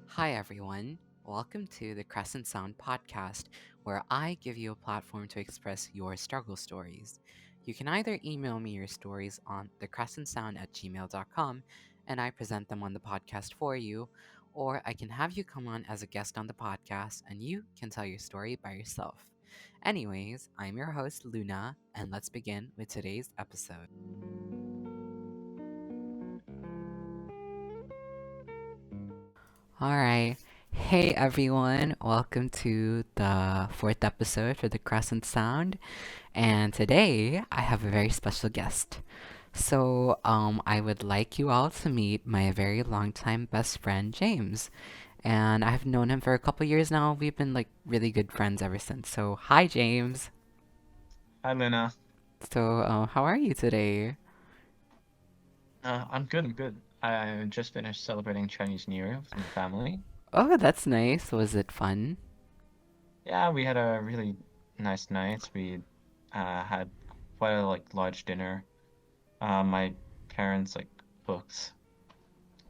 Hi, everyone. Welcome to the Crescent Sound podcast, where I give you a platform to express your struggle stories. You can either email me your stories on thecrescentsound@gmail.com and I present them on the podcast for you, or I can have you come on as a guest on the podcast and you can tell your story by yourself. Anyways, I'm your host, Luna, and let's begin with today's episode. All right. Hey everyone, welcome to the fourth episode for the Crescent Sound. And today I have a very special guest. I would like you all to meet my very longtime best friend, James. And I've known him for a couple years now. We've been like really good friends ever since. So, hi, James. Hi, Lena. How are you today? I'm good. I'm good. I just finished celebrating Chinese New Year with my family. Oh, that's nice. Was it fun? Yeah, we had a really nice night. We had quite a large dinner. My parents cooked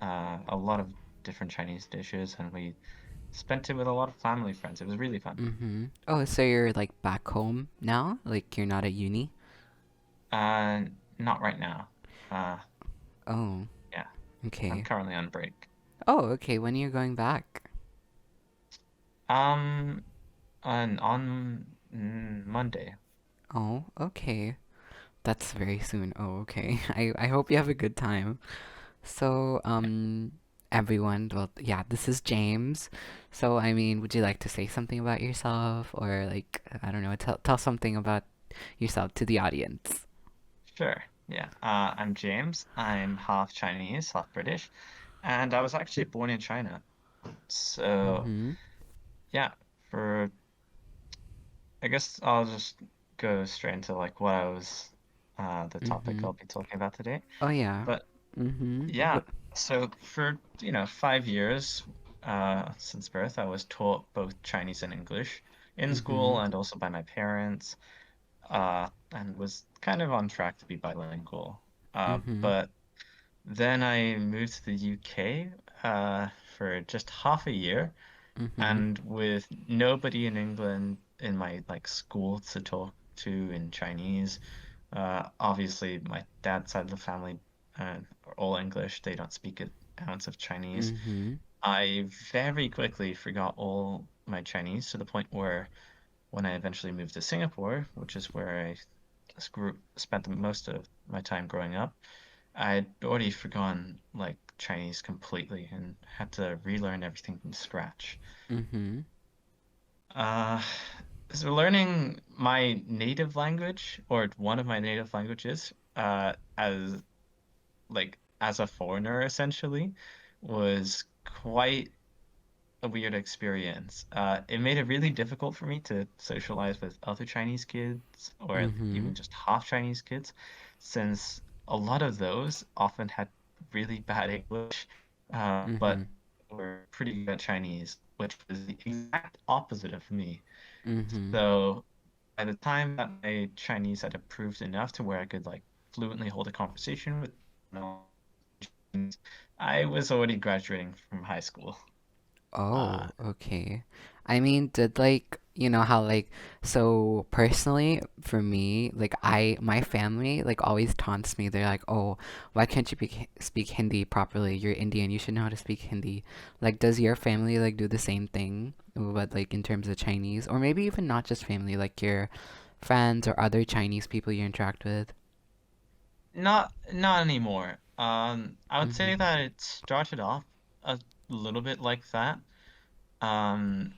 a lot of different Chinese dishes, and we spent it with a lot of family friends. It was really fun. Mm-hmm. Oh, so you're like back home now? Like you're not at uni? Uh, Not right now. Uh, Oh, yeah, I'm okay. currently on break. Oh, okay. When are you going back? Um, on Monday. Oh, okay. That's very soon. Oh, okay. I hope you have a good time. So, everyone, well, yeah, this is James. Would you like to say something about yourself or like, I don't know, tell something about yourself to the audience? Sure. Yeah. I'm James. I'm half Chinese, half British, and I was actually born in China. So, Mm-hmm. yeah, for I guess I'll just go straight into what I was the topic Mm-hmm. I'll be talking about today. Oh, yeah. But Mm-hmm. yeah, so for 5 years since birth, I was taught both Chinese and English in Mm-hmm. school and also by my parents, and was kind of on track to be bilingual. Mm-hmm. But Then I moved to the UK for just half a year, Mm-hmm. and with nobody in England in my school to talk to in Chinese. Obviously, my dad's side of the family are all English. They don't speak an ounce of Chinese. Mm-hmm. I very quickly forgot all my Chinese to the point where when I eventually moved to Singapore, which is where I spent the most of my time growing up, I'd already forgotten Chinese completely and had to relearn everything from scratch. Mm-hmm. Uh, so learning my native language or one of my native languages, as a foreigner essentially, was quite a weird experience. It made it really difficult for me to socialize with other Chinese kids or Mm-hmm. even just half Chinese kids, since a lot of those often had really bad English, Mm-hmm. but were pretty good at Chinese, which was the exact opposite of me. Mm-hmm. So by the time that my Chinese had improved enough to where I could fluently hold a conversation with, I was already graduating from high school. Uh, Oh, okay. I mean, did like, you know how like so personally for me, my family like always taunts me. They're like, "Oh, why can't you speak Hindi properly? You're Indian. You should know how to speak Hindi." Like, does your family like do the same thing, but like in terms of Chinese, or maybe even not just family, like your friends or other Chinese people you interact with? Not anymore. I would say Mm-hmm. that it started off a little bit like that. Um,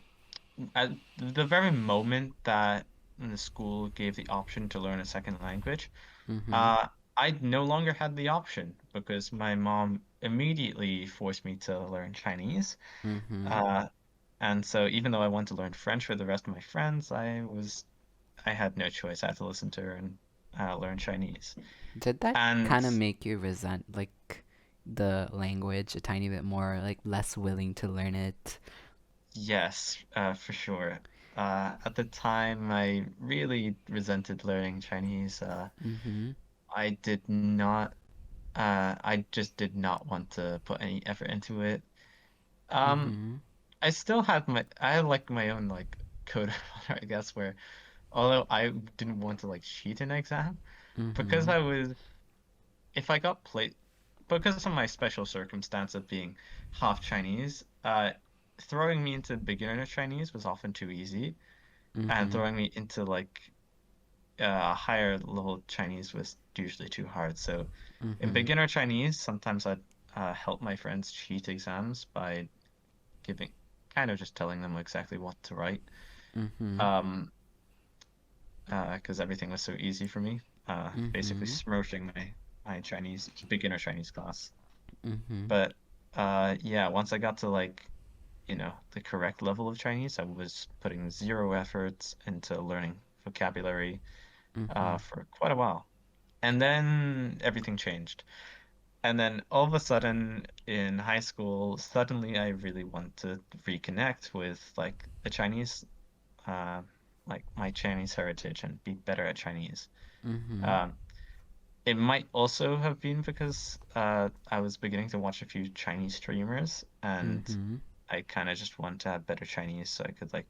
at the very moment that the school gave the option to learn a second language, Mm-hmm. uh, I no longer had the option because my mom immediately forced me to learn Chinese. Mm-hmm. Uh, and so even though I wanted to learn French for the rest of my friends, I had no choice. I had to listen to her and learn Chinese. Did that And kind of make you resent like the language a tiny bit more, like less willing to learn it? Yes, for sure. At the time, I really resented learning Chinese. Mm-hmm. I did not, I just did not want to put any effort into it. Um, Mhm. I had like my own like code of honor, I guess, where although I didn't want to like cheat an exam, because Mhm. I was if I got play because of my special circumstance of being half Chinese, throwing me into beginner Chinese was often too easy, and Mhm. throwing me into like higher level Chinese was usually too hard. So in Mhm. beginner Chinese, sometimes I'd help my friends cheat exams by giving kind of just telling them exactly what to write. Mhm. Um, because everything was so easy for me. Basically Mhm. smooshing my Chinese beginner Chinese class. Mhm. But yeah, once I got to like, the correct level of Chinese, I was putting zero efforts into learning vocabulary Mhm. for quite a while. And then everything changed. And then all of a sudden in high school, suddenly I really want to reconnect with like the Chinese, uh, like my Chinese heritage and be better at Chinese. Mhm. Um, it might also have been because I was beginning to watch a few Chinese streamers and Mhm. I kind of just wanted to have better Chinese so I could like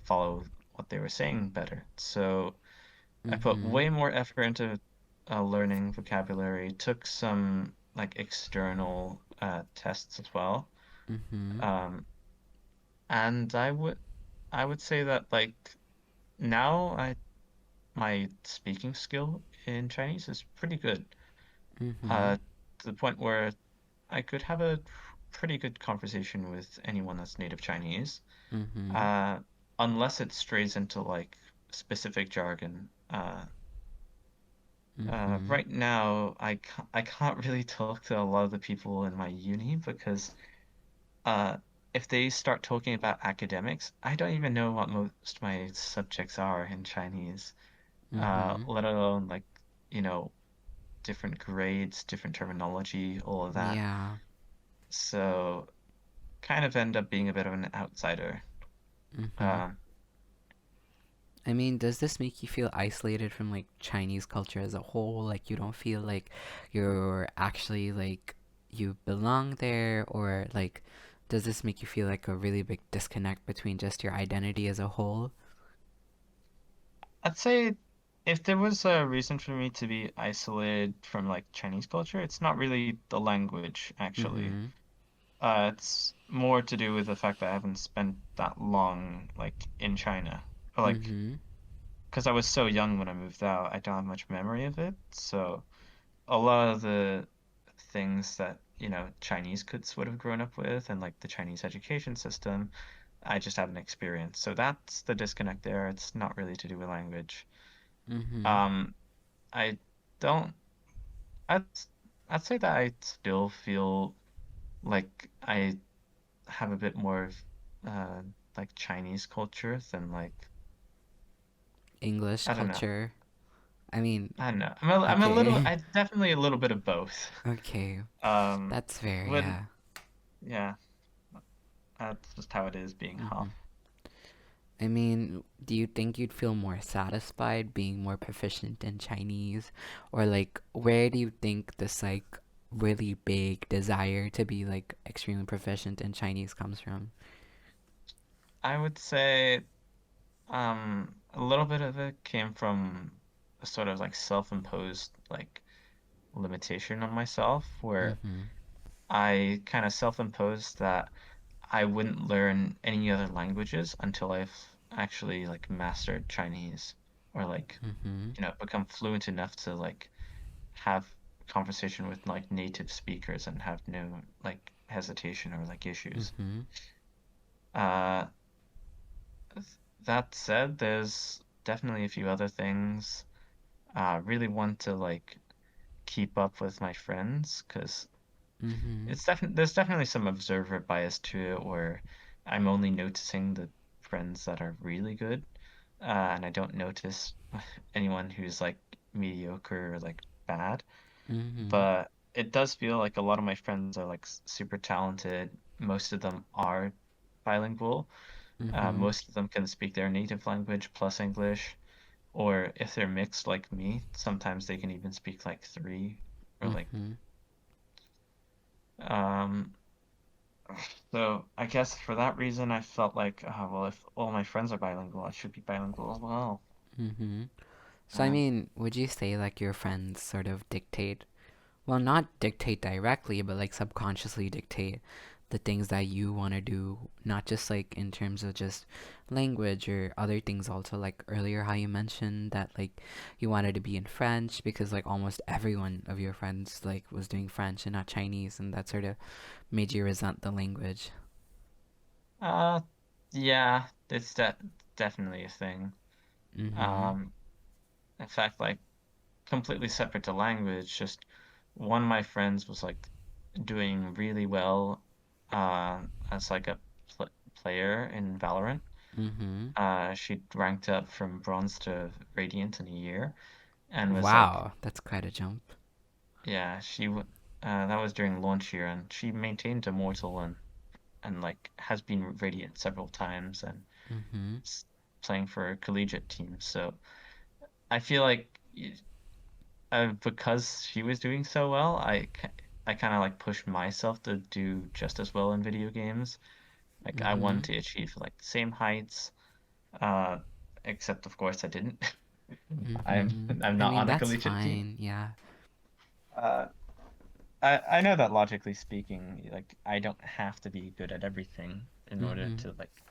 follow what they were saying better. So I put Mhm. way more effort into learning vocabulary, took some like external tests as well. Mhm. Um, and I would say that like now I my speaking skill in Chinese is pretty good. Mhm. Uh, to the point where I could have a pretty good conversation with anyone that's native Chinese. Mhm. Uh, unless it strays into like specific jargon. Mhm. Right now, I can't really talk to a lot of the people in my uni because uh, if they start talking about academics, I don't even know what most of my subjects are in Chinese, Mhm. let alone like, you know, different grades, different terminology, all of that. Yeah. So kind of end up being a bit of an outsider. Mhm. Um, I mean, does this make you feel isolated from like Chinese culture as a whole? Like you don't feel like you're actually like you belong there, or like does this make you feel like a really big disconnect between just your identity as a whole? I'd say if there was a reason for me to be isolated from like Chinese culture, it's not really the language, actually. Mhm. It's more to do with the fact that I haven't spent that long like in China. Or, like, Mhm. because I was so young when I moved out, I don't have much memory of it. So a lot of the things that, Chinese kids would have grown up with and like the Chinese education system, I just haven't experienced. So that's the disconnect there. It's not really to do with language. Mhm. Um, I don't, I'd, I'd say that I still feel like I have a bit more of uh like Chinese culture than like English I don't know. culture. I mean, I don't know. I'm a little okay. I definitely a little bit of both. Okay. Um That's fair, but yeah. yeah, that's just how it is being half. Mhm. I mean, do you think you'd feel more satisfied being more proficient in Chinese? Or like where do you think this like really big desire to be like extremely proficient in Chinese comes from? I would say a little bit of it came from a sort of like self-imposed like limitation on myself where Mhm. I kind of self-imposed that I wouldn't learn any other languages until I've actually like mastered Chinese or like, Mhm. become fluent enough to like have conversation with like native speakers and have no like hesitation or like issues. Mhm. Uh, that said, there's definitely a few other things. Really want to like keep up with my friends because Mhm. there's definitely some observer bias to it where I'm only noticing the friends that are really good, and I don't notice anyone who's like mediocre or like bad. Mhm. But it does feel like a lot of my friends are like super talented. Most of them are bilingual. Mhm. Most of them can speak their native language plus English, or if they're mixed like me, sometimes they can even speak like three or like Mhm. um So I guess for that reason, I felt like, well, if all my friends are bilingual, I should be bilingual as well. Mm-hmm. So, I Uh, mean, would you say like your friends sort of dictate, well, not dictate directly, but like subconsciously dictate the things that you want to do, not just like in terms of just language or other things also, like earlier how you mentioned that like you wanted to be in French because like almost everyone of your friends like was doing French and not Chinese, and that sort of made you resent the language. uh, yeah, it's definitely a thing. Mm-hmm. Um, in fact, like completely separate to language, just one of my friends was like doing really well, as like a player in Valorant. Mm-hmm. She ranked up from bronze to radiant in a year, and was like, Wow, that's quite a jump. yeah, that was during launch year, and she maintained immortal and like has been radiant several times and Mm-hmm. s- playing for a collegiate team. So I feel like because she was doing so well, I kind of like pushed myself to do just as well in video games. Like I Mm-hmm. wanted to achieve like the same heights, uh, except of course I didn't. I'm Mm-hmm. I'm I not mean, on a that's collegiate team. fine. Yeah. Uh, I know that logically speaking, like I don't have to be good at everything in order Mm-hmm. to like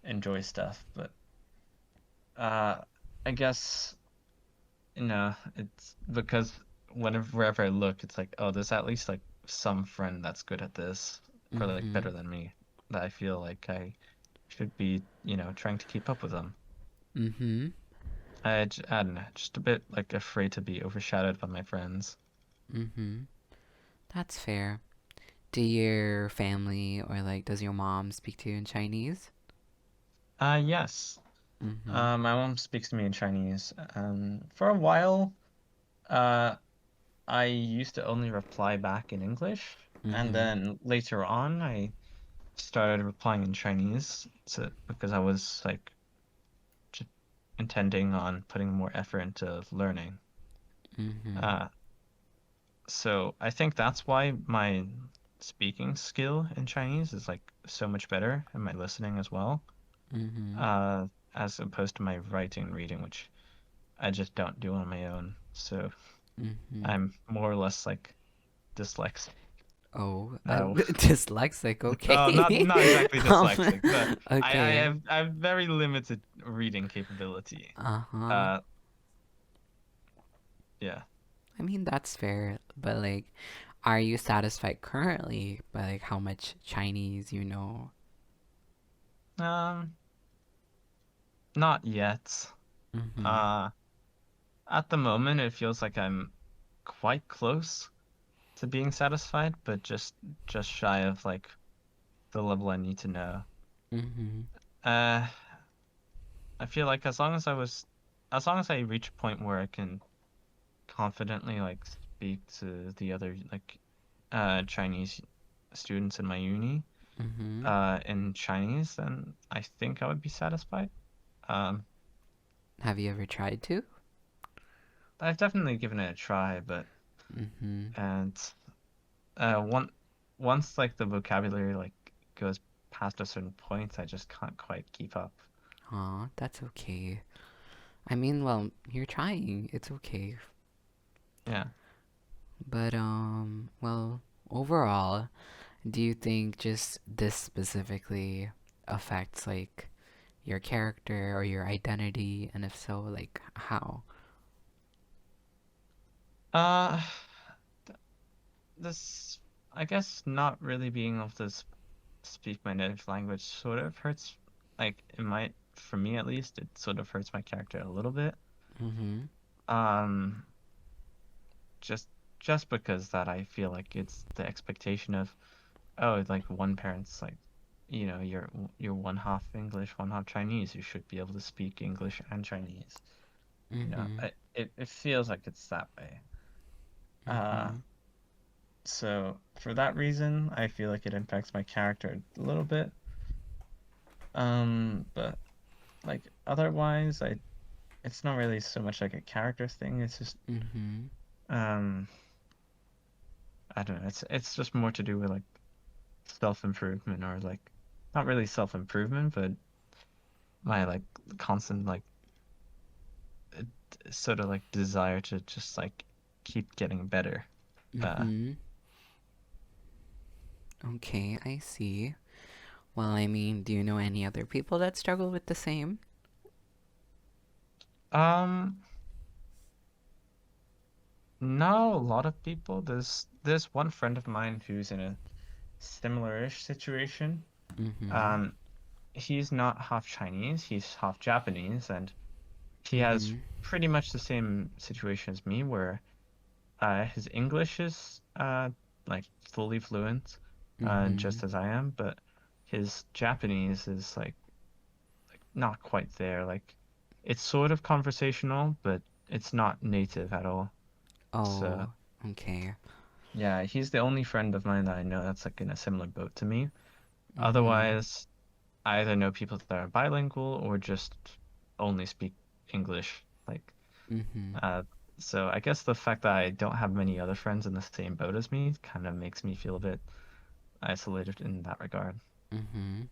enjoy stuff, but uh, I guess it's because wherever I look, it's like, oh, there's at least like some friend that's good at this, or like Mm-hmm. better than me, that I feel like I should be, trying to keep up with them. Mm-hmm. I don't know, just a bit like afraid to be overshadowed by my friends. Mm-hmm. That's fair. Do your family or like does your mom speak to you in Chinese? Yes. Mm-hmm. My mom speaks to me in Chinese. For a while, uh, I used to only reply back in English, and Mm-hmm. then later on, I started replying in Chinese because I was like j intending on putting more effort into learning. Mm-hmm. Uh, so I think that's why my speaking skill in Chinese is like so much better, and my listening as well, Mm-hmm. uh, as opposed to my writing and reading, which I just don't do on my own. So Mm-hmm. I'm more or less like dyslexic. Oh, Uh, dyslexic. well, not Okay. not exactly um, dyslexic, but okay. I have very limited reading capability. Uh-huh. Uh, yeah. I mean, that's fair, but like, are you satisfied currently by like how much Chinese you know? Um, Not yet. Mm-hmm. Uh, at the moment, it feels like I'm quite close to being satisfied, but just shy of like the level I need to know. Mm-hmm. Uh, I feel like as long as I reach a point where I can confidently like speak to the other like Chinese students in my uni Mm-hmm. in Chinese, then I think I would be satisfied. Um, Have you ever tried to? I've definitely given it a try, but Mm-hmm. and uh one once like the vocabulary like goes past a certain point, I just can't quite keep up. Aw, that's okay. I mean, well, you're trying. It's okay. Yeah. But well, overall, do you think just this specifically affects like your character or your identity, and if so, like how? Uh, this I guess not really being able to speak my native language sort of hurts. Like it might, for me at least, it sort of hurts my character a little bit. Mm-hmm. Um, just just because that I feel like it's the expectation of, oh, like one parent's like, you're one half English, one half Chinese. You should be able to speak English and Chinese. Mm-hmm. It feels like it's that way. Uh, Mm-hmm. so for that reason, I feel like it impacts my character a little bit. But like otherwise, it's not really so much like a character thing. It's just Mm-hmm. um I don't know. It's just more to do with like self-improvement, or like not really self-improvement, but my like constant like sort of like desire to just like keep getting better. Uh, Mm-hmm. Okay, I see. Well, I mean, do you know any other people that struggle with the same? um, no, a lot of people. There's one friend of mine who's in a similar-ish situation. Mm-hmm. Um, he's not half Chinese, he's half Japanese, and he has Mm-hmm. pretty much the same situation as me, where his English is like fully fluent, Mm-hmm. just as I am, but his Japanese is like not quite there. Like it's sort of conversational, but it's not native at all. So Oh, okay. yeah, he's the only friend of mine that I know that's like in a similar boat to me. Mm-hmm. Otherwise, I either know people that are bilingual or just only speak English. Like, Mm-hmm. uh, so I guess the fact that I don't have many other friends in the same boat as me kind of makes me feel a bit isolated in that regard. Mm-hmm.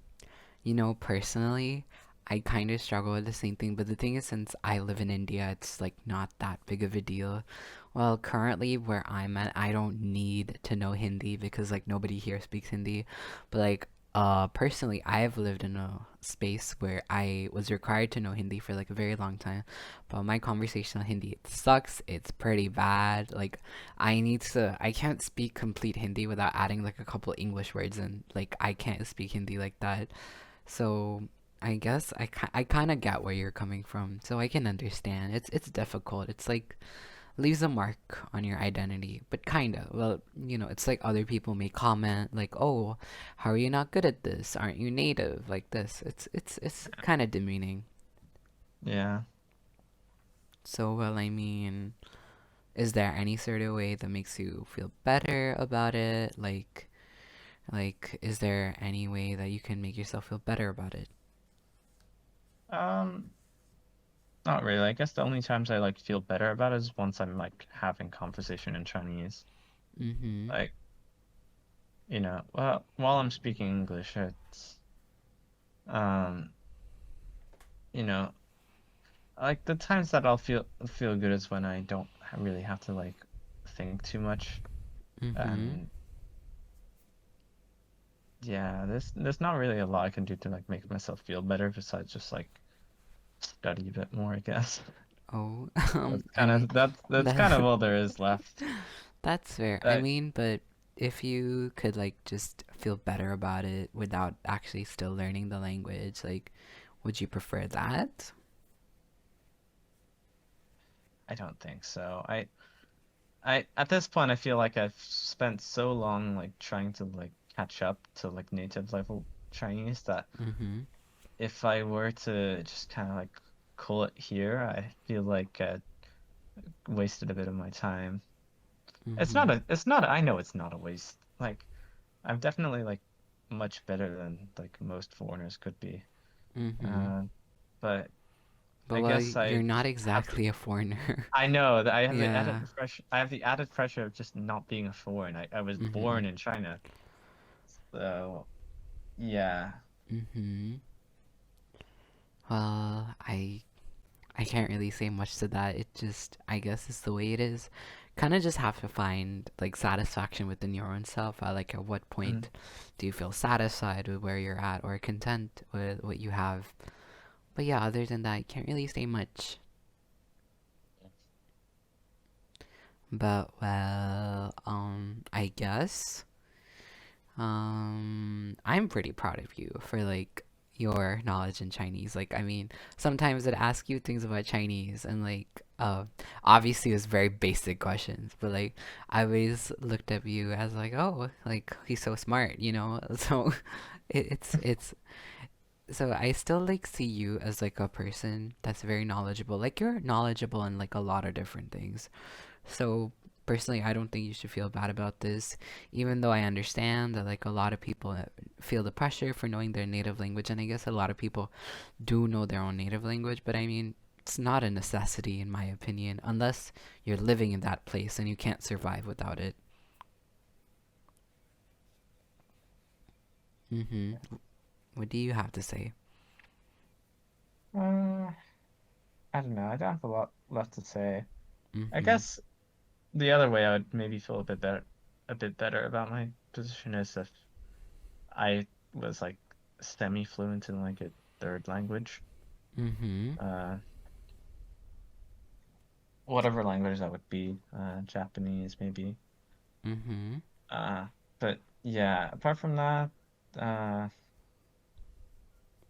You know, personally, I kind of struggle with the same thing, but the thing is, since I live in India, it's like not that big of a deal. Well, currently where I'm at, I don't need to know Hindi because like nobody here speaks Hindi. But like, personally, I've lived in a space where I was required to know Hindi for like a very long time. But my conversational Hindi, it sucks. It's pretty bad. Like, I can't speak complete Hindi without adding like a couple English words and like I can't speak Hindi like that. So I guess I kind of get where you're coming from. So I can understand. It's difficult. It's like leaves a mark on your identity, but kind of. Well, you know, it's like other people may comment like, "Oh, how are you not good at this? Aren't you native like this?" It's kind of demeaning. Yeah. So, well, I mean, is there any sort of way that makes you feel better about it? Is there any way that you can make yourself feel better about it? Um, Not really. I guess the only times I like feel better about it is once I'm like having conversation in Chinese. Mm-hmm. Like, well, while I'm speaking English, it's um, you know, like the times that I'll feel good is when I don't really have to like think too much. Mm-hmm. And yeah, there's not really a lot I can do to like make myself feel better besides just like study a bit more, I guess. Oh, That's I kind mean, of that's kind of that, all there is left. that's fair. I But mean, but if you could like just feel better about it without actually still learning the language, like, would you prefer that? I don't think so. I at this point I feel like I've spent so long like trying to like catch up to like native level Chinese that Mm-hmm. if I were to just kind of like call it here, I feel like I wasted a bit of my time. Mm-hmm. I know it's not a waste. Like I'm definitely like much better than like most foreigners could be. Mm-hmm. Uh, but But I well, guess you're I not have to exactly a foreigner. I know that Yeah. I have the added pressure of just not being a foreign. I was Mm-hmm. born in China. So yeah. Mm-hmm. Well, I can't really say much to that. It just, I guess it's the way it is. Kind of just have to find like satisfaction within your own self. Like, at what Mm. point do you feel satisfied with where you're at or content with what you have? But yeah, other than that, I can't really say much. But well, I guess I'm pretty proud of you for like your knowledge in Chinese. Like, I mean, sometimes I'd ask you things about Chinese and like, obviously it's very basic questions, but like, I always looked at you as like, oh, like he's so smart, you know? So it's so I still like see you as like a person that's very knowledgeable. Like you're knowledgeable in like a lot of different things. So personally, I don't think you should feel bad about this, even though I understand that like a lot of people feel the pressure for knowing their native language, and I guess a lot of people do know their own native language, but I mean, it's not a necessity in my opinion, unless you're living in that place and you can't survive without it. Mm-hmm. What do you have to say? Uh, I don't know. I don't have a lot left to say. I Mm-hmm. guess the other way I would maybe feel a bit better about my position is if I was like semi-fluent in like a third language. Mm-hmm. Uh, whatever language that would be, Japanese maybe. Mm-hmm. Uh, but yeah, apart from that, uh,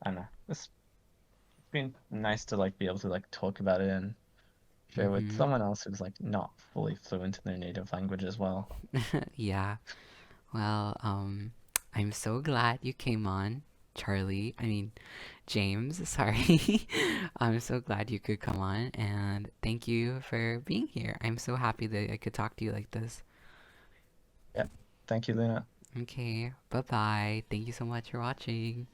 I don't know. It's been nice to like be able to like talk about it and share with Mm-hmm. someone else who's like not fully fluent in their native language as well. Yeah. Well, I'm so glad you came on, Charlie. I mean, James, sorry. I'm so glad you could come on, and thank you for being here. I'm so happy that I could talk to you like this. Yeah. Thank you, Luna. Okay, bye bye. Thank you so much for watching.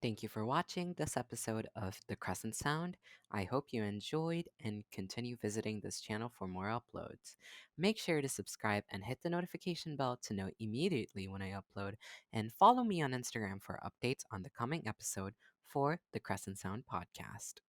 Thank you for watching this episode of The Crescent Sound. I hope you enjoyed and continue visiting this channel for more uploads. Make sure to subscribe and hit the notification bell to know immediately when I upload, and follow me on Instagram for updates on the coming episode for the Crescent Sound podcast.